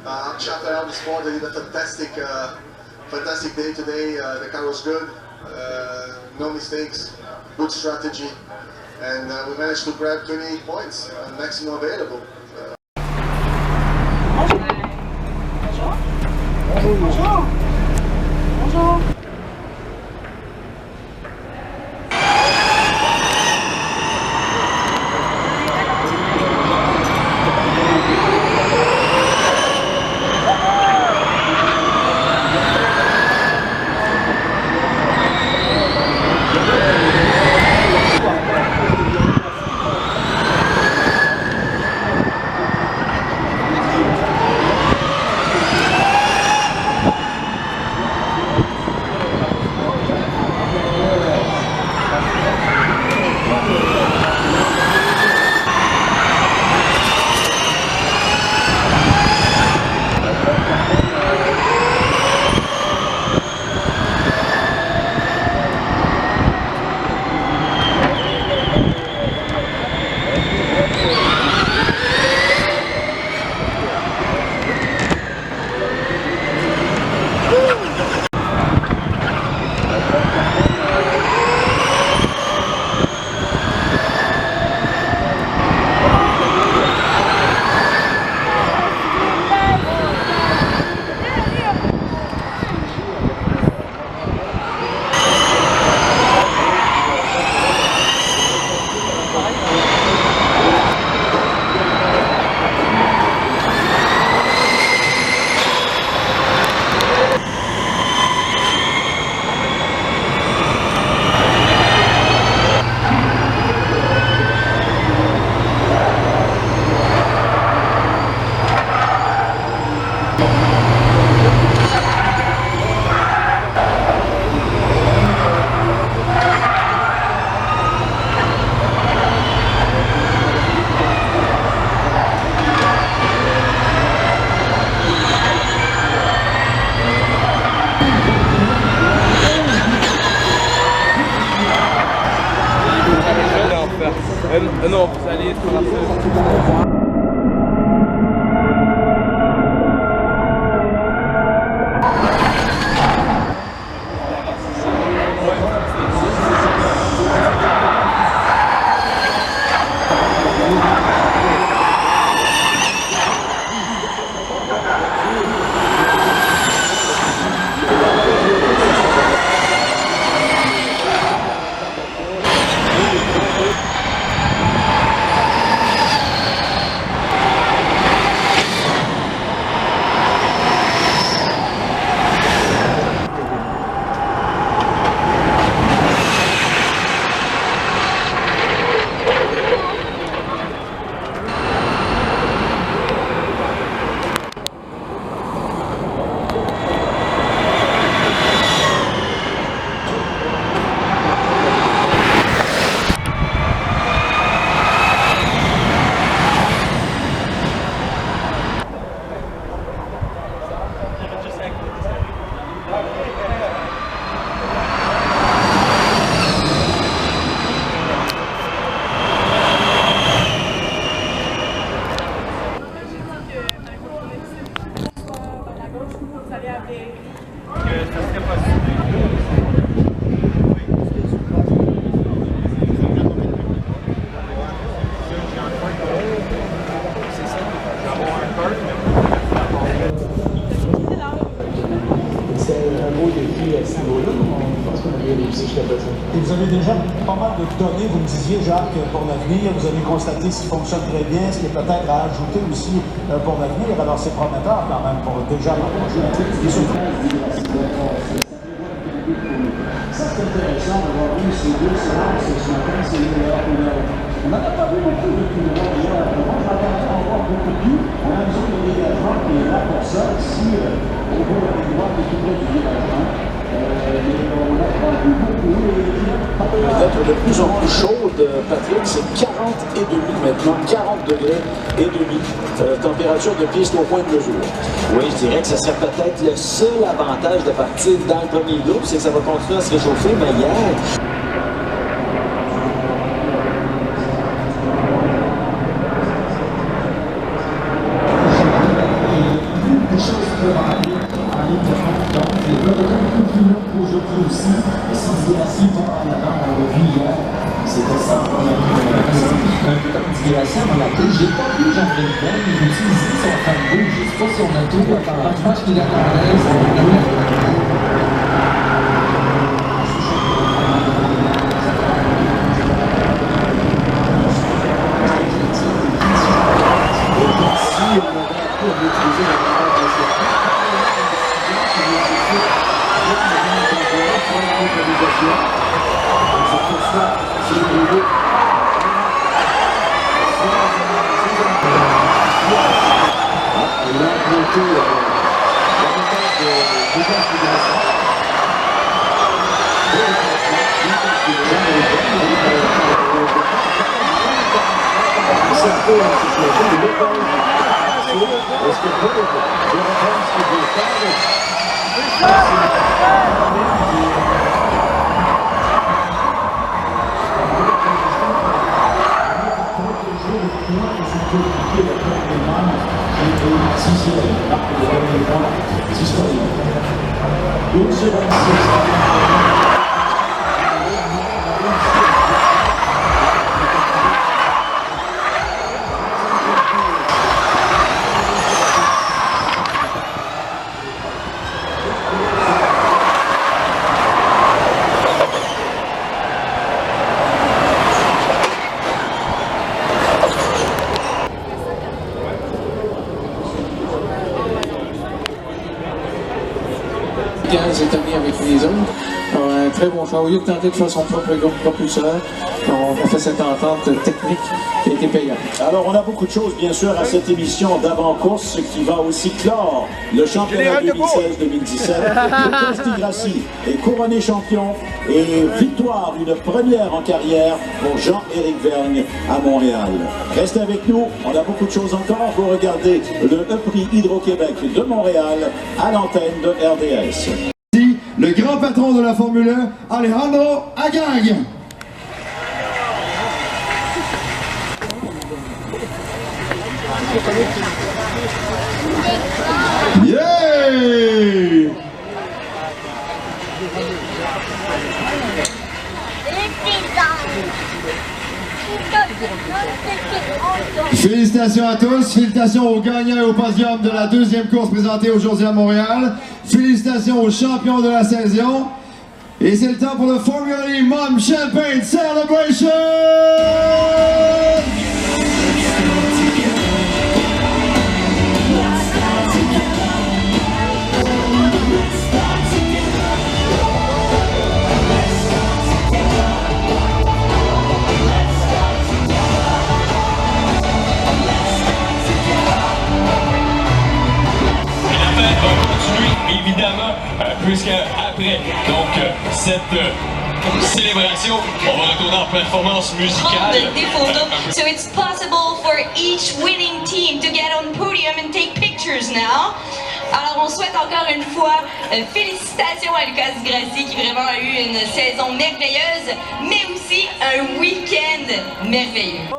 Shout out this sport. They did a fantastic day today. The car was good. No mistakes. Good strategy. And we managed to grab 28 points, maximum available. Bonjour. Bonjour. Non, vous allez traverser. Et vous avez déjà pas mal de données, vous me disiez, Jacques, pour l'avenir. Vous avez constaté ce qui fonctionne très bien, ce qui est peut-être à ajouter aussi pour l'avenir. Alors, c'est prometteur quand même pour déjà l'an prochain. Et surtout... Ça, c'est intéressant d'avoir vu ces deux séances ce matin, c'est les meilleurs couleurs. On n'en a pas vu beaucoup depuis le mois de juin. Moi, je m'attendais à voir beaucoup plus. On a besoin de dégagement qui est là pour ça. Ici, au bout de la droite, qui est tout près du dégagement. Vous êtes de plus en plus chaude, Patrick, c'est 40 et demi maintenant, 40 degrés et demi, température de piste au point de mesure. Oui, je dirais que ce serait peut-être le seul avantage de partir dans le premier groupe, c'est que ça va continuer à se réchauffer, mais hier... son retour. Je pense qu'il attendait. Est ami avec les autres. Un très bon choix. Au lieu de tenter de faire son propre propulseur, on a fait cette entente technique qui a été payante. Alors, on a beaucoup de choses, bien sûr, à cette émission d'avant-course qui va aussi clore le championnat 2016-2017. Costi Grassi est couronné champion et victoire, une première en carrière pour Jean-Éric Vergne à Montréal. Restez avec nous, on a beaucoup de choses encore. Vous regardez le prix Hydro-Québec de Montréal à l'antenne de RDS. Le grand patron de la Formule 1, Alejandro Agag. Yeah! Félicitations à tous, félicitations aux gagnants et au podium de la deuxième course présentée aujourd'hui à Montréal. Félicitations aux champions de la saison. Et c'est le temps pour le Formula E Mom Champagne Celebration! Évidemment, puisque après cette célébration, on va retourner en performance musicale. Des photos. So it's possible for each winning team to get on podium and take pictures now. Alors on souhaite encore une fois félicitations à Lucas Grassi qui vraiment a eu une saison merveilleuse, mais aussi un week-end merveilleux.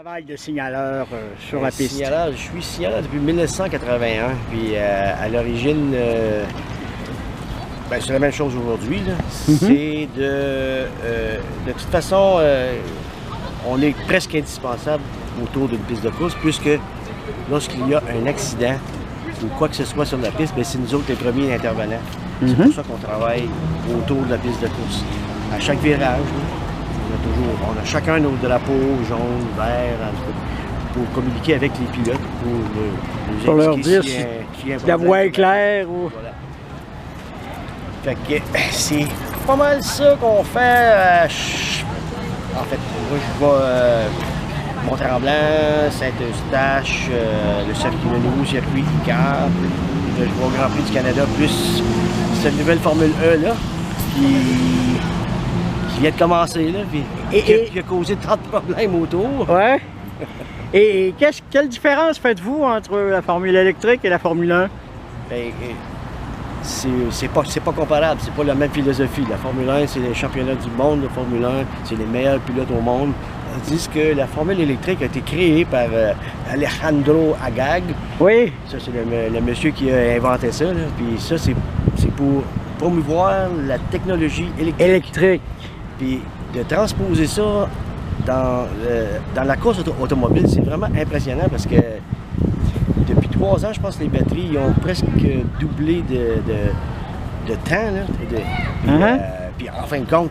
Travail de signaleur sur la piste. Je suis signaleur depuis 1981, puis à l'origine, c'est la même chose aujourd'hui. C'est de toute façon, on est presque indispensable autour d'une piste de course, puisque lorsqu'il y a un accident ou quoi que ce soit sur la piste, c'est nous autres les premiers intervenants. C'est pour ça qu'on travaille autour de la piste de course. À chaque virage, on a chacun nos drapeaux, jaune, vert, pour communiquer avec les pilotes, pour leur dire si la voie est claire. Ou... Voilà. Fait que c'est pas mal ça qu'on fait. En fait, moi je vais Mont-Tremblant, Saint-Eustache, le circuit Menou, circuit ICAR. Je vais au Grand Prix du Canada, plus cette nouvelle Formule E là, qui vient de commencer, là, puis qui a causé 30 problèmes autour. Ouais. Et quelle différence faites-vous entre la Formule électrique et la Formule 1? Ben, c'est pas comparable, c'est pas la même philosophie. La Formule 1, c'est les championnats du monde de Formule 1, c'est les meilleurs pilotes au monde. Tandis que la Formule électrique a été créée par Alejandro Agag. Oui. Ça, c'est le monsieur qui a inventé ça, là. Puis ça, c'est pour promouvoir la technologie électrique. Puis de transposer ça dans la course automobile, c'est vraiment impressionnant parce que depuis 3 ans, je pense que les batteries ils ont presque doublé de temps. Là, puis en fin de compte,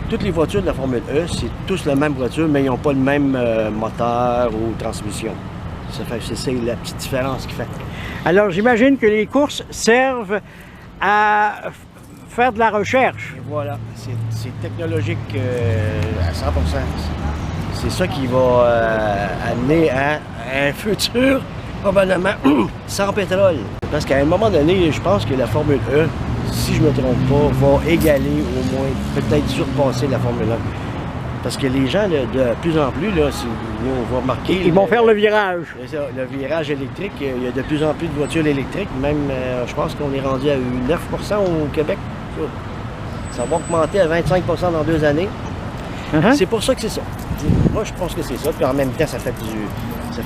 toutes les voitures de la Formule E, c'est tous la même voiture, mais ils n'ont pas le même moteur ou transmission. C'est la petite différence qui fait. Alors, j'imagine que les courses servent à faire de la recherche. Et voilà, c'est technologique à 100%. C'est ça qui va amener à un futur probablement sans pétrole. Parce qu'à un moment donné, je pense que la Formule E, si je ne me trompe pas, va égaler au moins, peut-être surpasser la Formule 1. Parce que les gens, de plus en plus, là, si on va remarquer... Ils vont faire le virage. Le virage électrique, il y a de plus en plus de voitures électriques. Même, je pense qu'on est rendu à 9% au Québec. Ça va augmenter à 25% dans 2 années. C'est pour ça que c'est ça. Moi, je pense que c'est ça. Puis en même temps, ça fait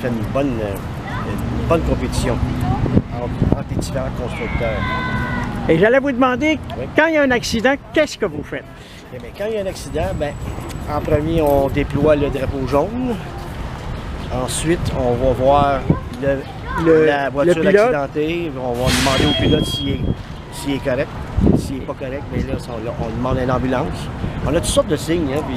une bonne compétition entre les différents constructeurs. Et j'allais vous demander, quand il y a un accident, qu'est-ce que vous faites? Eh bien, quand il y a un accident, en premier, on déploie le drapeau jaune. Ensuite, on va voir la voiture accidentée. On va demander au pilote s'il est correct. S'il n'est pas correct, bien là, on demande une ambulance. On a toutes sortes de signes. Hein, puis,